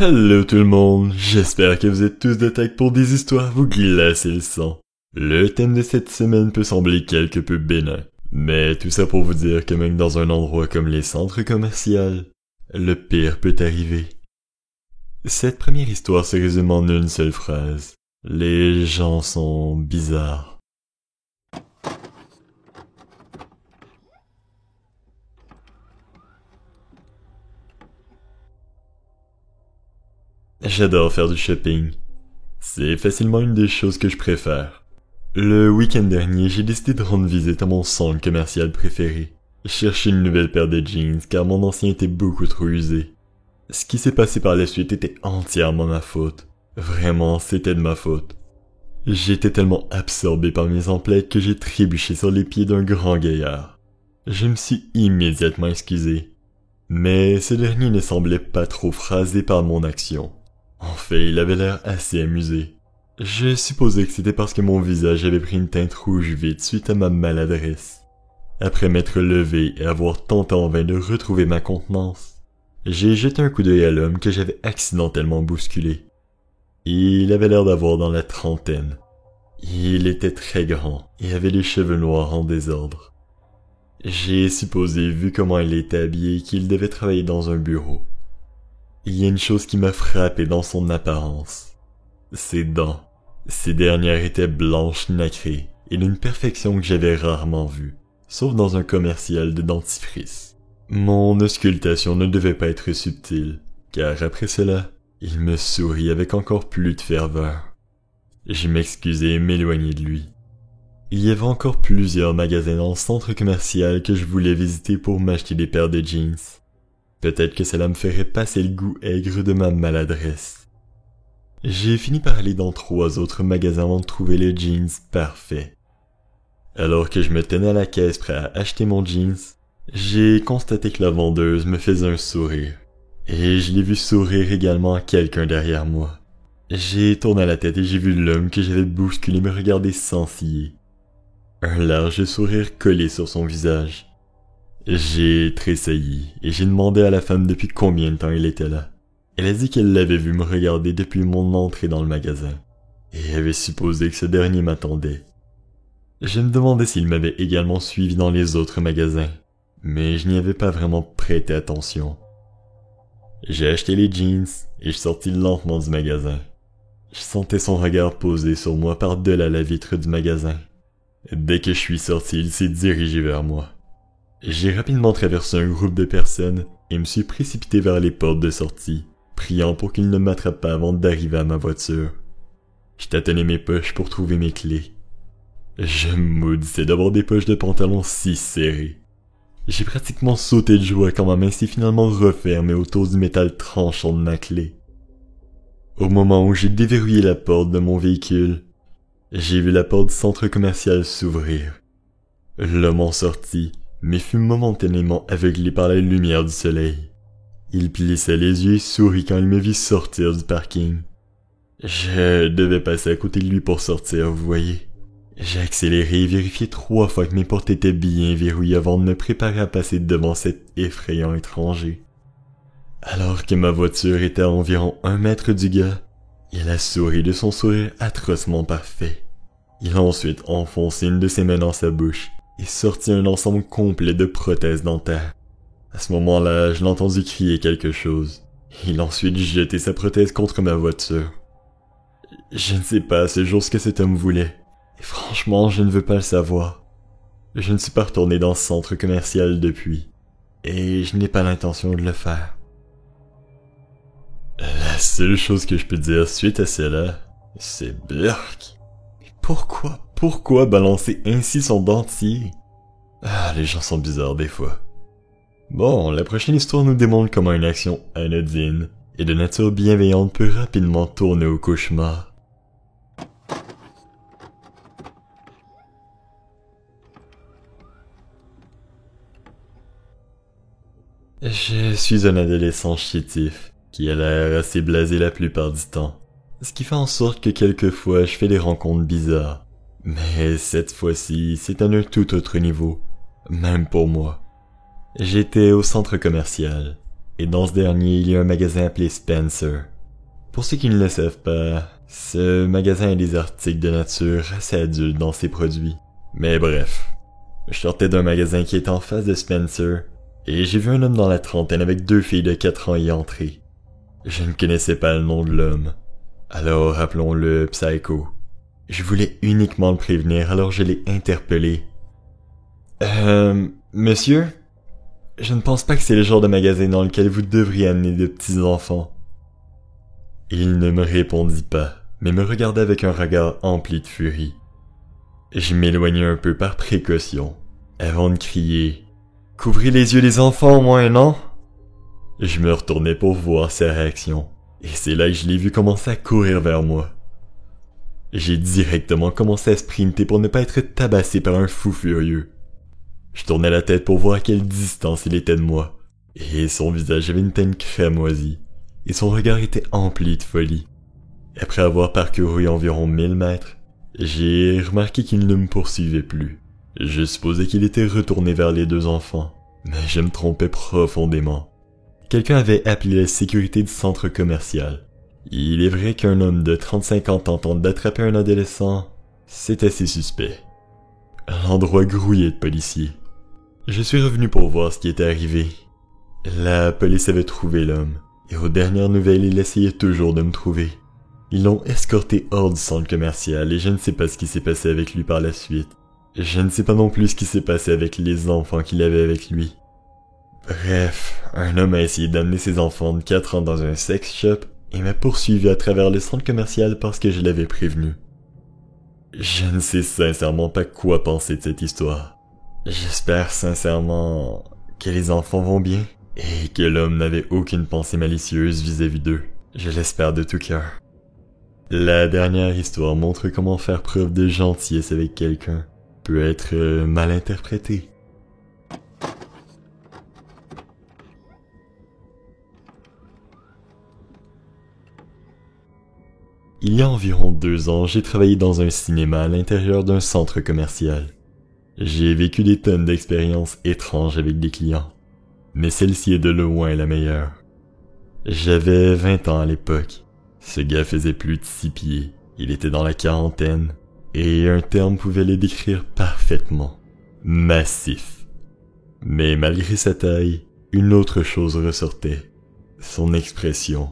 Hello tout le monde, j'espère que vous êtes tous de tac pour des histoires à vous glacer le sang. Le thème de cette semaine peut sembler quelque peu bénin, mais tout ça pour vous dire que même dans un endroit comme les centres commerciaux, le pire peut arriver. Cette première histoire se résume en une seule phrase. Les gens sont bizarres. J'adore faire du shopping. C'est facilement une des choses que je préfère. Le week-end dernier, j'ai décidé de rendre visite à mon centre commercial préféré. Chercher une nouvelle paire de jeans car mon ancien était beaucoup trop usé. Ce qui s'est passé par la suite était entièrement ma faute. Vraiment, c'était de ma faute. J'étais tellement absorbé par mes emplettes que j'ai trébuché sur les pieds d'un grand gaillard. Je me suis immédiatement excusé. Mais ce dernier ne semblait pas trop phrasé par mon action. En fait, il avait l'air assez amusé. Je supposais que c'était parce que mon visage avait pris une teinte rouge vite suite à ma maladresse. Après m'être levé et avoir tenté en vain de retrouver ma contenance, j'ai jeté un coup d'œil à l'homme que j'avais accidentellement bousculé. Il avait l'air d'avoir dans la trentaine. Il était très grand et avait les cheveux noirs en désordre. J'ai supposé, vu comment il était habillé, qu'il devait travailler dans un bureau. Il y a une chose qui m'a frappé dans son apparence. Ses dents. Ces dernières étaient blanches nacrées et d'une perfection que j'avais rarement vue, sauf dans un commercial de dentifrice. Mon auscultation ne devait pas être subtile, car après cela, il me sourit avec encore plus de ferveur. Je m'excusai et m'éloignai de lui. Il y avait encore plusieurs magasins dans le centre commercial que je voulais visiter pour m'acheter des paires de jeans. Peut-être que cela me ferait passer le goût aigre de ma maladresse. J'ai fini par aller dans 3 autres magasins avant de trouver le jeans parfait. Alors que je me tenais à la caisse prêt à acheter mon jeans, j'ai constaté que la vendeuse me faisait un sourire. Et je l'ai vu sourire également à quelqu'un derrière moi. J'ai tourné la tête et j'ai vu l'homme que j'avais bousculé me regarder sans ciller. Un large sourire collé sur son visage. J'ai tressailli et j'ai demandé à la femme depuis combien de temps il était là. Elle a dit qu'elle l'avait vu me regarder depuis mon entrée dans le magasin et avait supposé que ce dernier m'attendait. Je me demandais s'il m'avait également suivi dans les autres magasins, mais je n'y avais pas vraiment prêté attention. J'ai acheté les jeans et je sortis lentement du magasin. Je sentais son regard posé sur moi par-delà la vitre du magasin. Dès que je suis sorti, il s'est dirigé vers moi. J'ai rapidement traversé un groupe de personnes et me suis précipité vers les portes de sortie, priant pour qu'il ne m'attrape pas avant d'arriver à ma voiture. Je tâtonnais mes poches pour trouver mes clés. Je maudissais d'avoir des poches de pantalon si serrées. J'ai pratiquement sauté de joie quand ma main s'est finalement refermée autour du métal tranchant de ma clé. Au moment où j'ai déverrouillé la porte de mon véhicule, j'ai vu la porte du centre commercial s'ouvrir. L'homme en sortit, mais fut momentanément aveuglé par la lumière du soleil. Il plissa les yeux et sourit quand il me vit sortir du parking. Je devais passer à côté de lui pour sortir, vous voyez. J'ai accéléré et vérifié 3 fois que mes portes étaient bien verrouillées avant de me préparer à passer devant cet effrayant étranger. Alors que ma voiture était à environ 1 mètre du gars, il a souri de son sourire atrocement parfait. Il a ensuite enfoncé une de ses mains dans sa bouche et sorti un ensemble complet de prothèses dentaires. À ce moment-là, je l'ai entendu crier quelque chose. Il a ensuite jeté sa prothèse contre ma voiture. Je ne sais pas à ce jour ce que cet homme voulait, et franchement, je ne veux pas le savoir. Je ne suis pas retourné dans ce centre commercial depuis, et je n'ai pas l'intention de le faire. La seule chose que je peux dire suite à cela, c'est Blurk. Mais pourquoi balancer ainsi son dentier? Ah, les gens sont bizarres des fois. Bon, la prochaine histoire nous démontre comment une action anodine et de nature bienveillante peut rapidement tourner au cauchemar. Je suis un adolescent chétif qui a l'air assez blasé la plupart du temps, ce qui fait en sorte que quelquefois je fais des rencontres bizarres. Mais cette fois-ci, c'est à un tout autre niveau, même pour moi. J'étais au centre commercial, et dans ce dernier, il y a un magasin appelé Spencer. Pour ceux qui ne le savent pas, ce magasin a des articles de nature assez adultes dans ses produits. Mais bref, je sortais d'un magasin qui était en face de Spencer, et j'ai vu un homme dans la trentaine avec 2 filles de 4 ans y entrer. Je ne connaissais pas le nom de l'homme, alors appelons-le Psycho. Je voulais uniquement le prévenir, alors je l'ai interpellé. Monsieur? Je ne pense pas que c'est le genre de magasin dans lequel vous devriez amener de petits enfants. Il ne me répondit pas, mais me regardait avec un regard empli de furie. Je m'éloignai un peu par précaution, avant de crier « Couvrez les yeux des enfants au moins, non ?» Je me retournai pour voir sa réaction, et c'est là que je l'ai vu commencer à courir vers moi. J'ai directement commencé à sprinter pour ne pas être tabassé par un fou furieux. Je tournai la tête pour voir à quelle distance il était de moi, et son visage avait une teinte cramoisie, et son regard était empli de folie. Après avoir parcouru environ 1000 mètres, j'ai remarqué qu'il ne me poursuivait plus. Je supposais qu'il était retourné vers les 2 enfants, mais je me trompais profondément. Quelqu'un avait appelé la sécurité du centre commercial. Il est vrai qu'un homme de 35 ans tente d'attraper un adolescent, c'est assez suspect. L'endroit grouillait de policiers. Je suis revenu pour voir ce qui était arrivé. La police avait trouvé l'homme, et aux dernières nouvelles, il essayait toujours de me trouver. Ils l'ont escorté hors du centre commercial et je ne sais pas ce qui s'est passé avec lui par la suite. Je ne sais pas non plus ce qui s'est passé avec les enfants qu'il avait avec lui. Bref, un homme a essayé d'amener ses enfants de 4 ans dans un sex shop et m'a poursuivi à travers le centre commercial parce que je l'avais prévenu. Je ne sais sincèrement pas quoi penser de cette histoire. J'espère sincèrement que les enfants vont bien et que l'homme n'avait aucune pensée malicieuse vis-à-vis d'eux. Je l'espère de tout cœur. La dernière histoire montre comment faire preuve de gentillesse avec quelqu'un peut être mal interprété. Il y a environ 2 ans, j'ai travaillé dans un cinéma à l'intérieur d'un centre commercial. J'ai vécu des tonnes d'expériences étranges avec des clients, mais celle-ci est de loin la meilleure. J'avais 20 ans à l'époque. Ce gars faisait plus de 6 pieds, il était dans la quarantaine, et un terme pouvait le décrire parfaitement. Massif. Mais malgré sa taille, une autre chose ressortait. Son expression.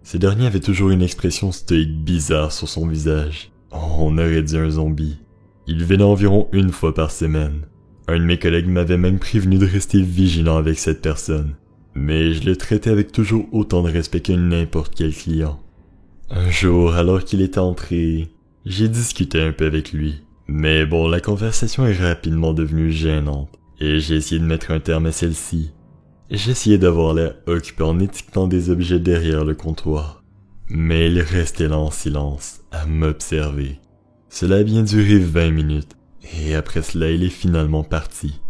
Ce dernier avait toujours une expression stoïque bizarre sur son visage. On aurait dit un zombie. Il venait environ 1 fois par semaine. Un de mes collègues m'avait même prévenu de rester vigilant avec cette personne. Mais je le traitais avec toujours autant de respect que n'importe quel client. Un jour, alors qu'il était entré, j'ai discuté un peu avec lui. Mais bon, la conversation est rapidement devenue gênante, et j'ai essayé de mettre un terme à celle-ci. J'essayais d'avoir l'air occupé en étiquetant des objets derrière le comptoir. Mais il restait là en silence, à m'observer. Cela a bien duré 20 minutes, et après cela, il est finalement parti.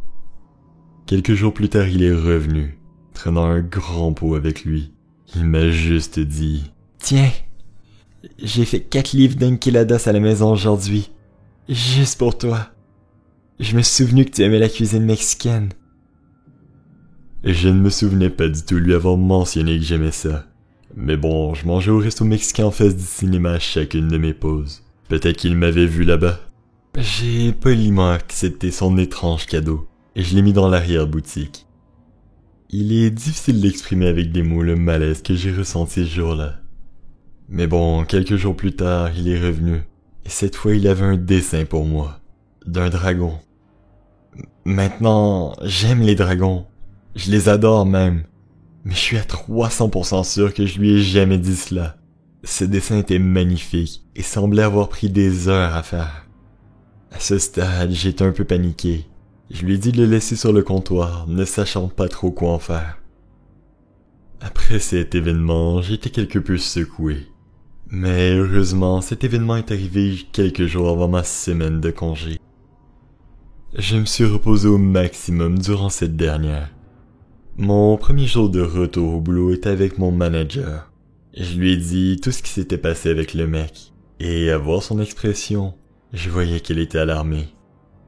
Quelques jours plus tard, il est revenu, traînant un grand pot avec lui. Il m'a juste dit « Tiens, j'ai fait 4 livres d'enchiladas à la maison aujourd'hui, juste pour toi. Je me suis souvenu que tu aimais la cuisine mexicaine. » Je ne me souvenais pas du tout lui avoir mentionné que j'aimais ça. Mais bon, je mangeais au resto mexicain en face du cinéma à chacune de mes pauses. Peut-être qu'il m'avait vu là-bas. J'ai poliment accepté son étrange cadeau, et je l'ai mis dans l'arrière-boutique. Il est difficile d'exprimer avec des mots le malaise que j'ai ressenti ce jour-là. Mais bon, quelques jours plus tard, il est revenu, et cette fois il avait un dessin pour moi, d'un dragon. Maintenant, j'aime les dragons. Je les adore même, mais je suis à 300% sûr que je lui ai jamais dit cela. Ce dessin était magnifique et semblait avoir pris des heures à faire. À ce stade, j'étais un peu paniqué. Je lui ai dit de le laisser sur le comptoir, ne sachant pas trop quoi en faire. Après cet événement, j'étais quelque peu secoué. Mais heureusement, cet événement est arrivé quelques jours avant ma semaine de congé. Je me suis reposé au maximum durant cette dernière. Mon premier jour de retour au boulot était avec mon manager. Je lui ai dit tout ce qui s'était passé avec le mec, et à voir son expression, je voyais qu'elle était alarmée.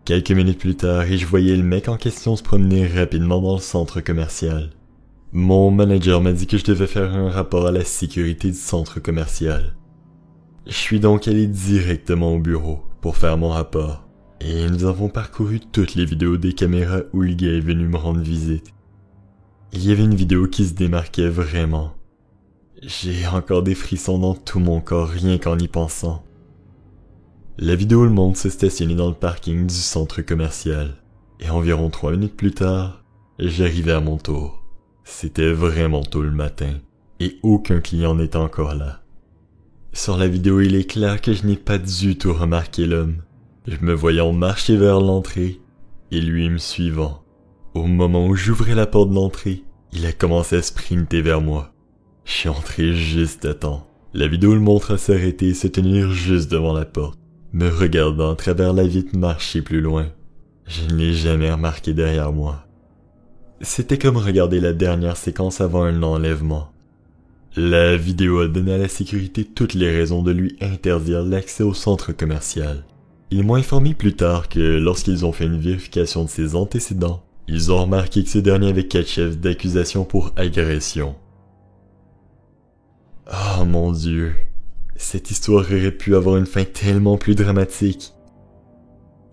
Quelques minutes plus tard, et je voyais le mec en question se promener rapidement dans le centre commercial. Mon manager m'a dit que je devais faire un rapport à la sécurité du centre commercial. Je suis donc allé directement au bureau pour faire mon rapport, et nous avons parcouru toutes les vidéos des caméras où le gars est venu me rendre visite. Il y avait une vidéo qui se démarquait vraiment. J'ai encore des frissons dans tout mon corps rien qu'en y pensant. La vidéo le montre se stationner dans le parking du centre commercial, et environ 3 minutes plus tard, j'arrivais à mon tour. C'était vraiment tôt le matin, et aucun client n'était encore là. Sur la vidéo, il est clair que je n'ai pas du tout remarqué l'homme. Je me voyais marcher vers l'entrée, et lui me suivant. Au moment où j'ouvrais la porte d'entrée, il a commencé à sprinter vers moi. Je suis entré juste à temps. La vidéo le montre à s'arrêter et se tenir juste devant la porte, me regardant à travers la vitre marcher plus loin. Je ne l'ai jamais remarqué derrière moi. C'était comme regarder la dernière séquence avant un enlèvement. La vidéo a donné à la sécurité toutes les raisons de lui interdire l'accès au centre commercial. Ils m'ont informé plus tard que lorsqu'ils ont fait une vérification de ses antécédents, ils ont remarqué que ce dernier avait 4 chefs d'accusation pour agression. Oh mon Dieu, cette histoire aurait pu avoir une fin tellement plus dramatique.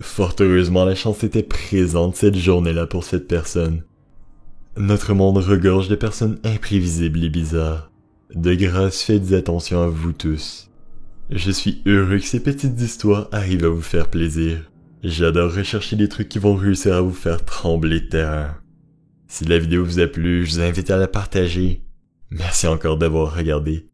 Fort heureusement, la chance était présente cette journée-là pour cette personne. Notre monde regorge de personnes imprévisibles et bizarres. De grâce, faites attention à vous tous. Je suis heureux que ces petites histoires arrivent à vous faire plaisir. J'adore rechercher des trucs qui vont réussir à vous faire trembler de terreur. Si la vidéo vous a plu, je vous invite à la partager. Merci encore d'avoir regardé.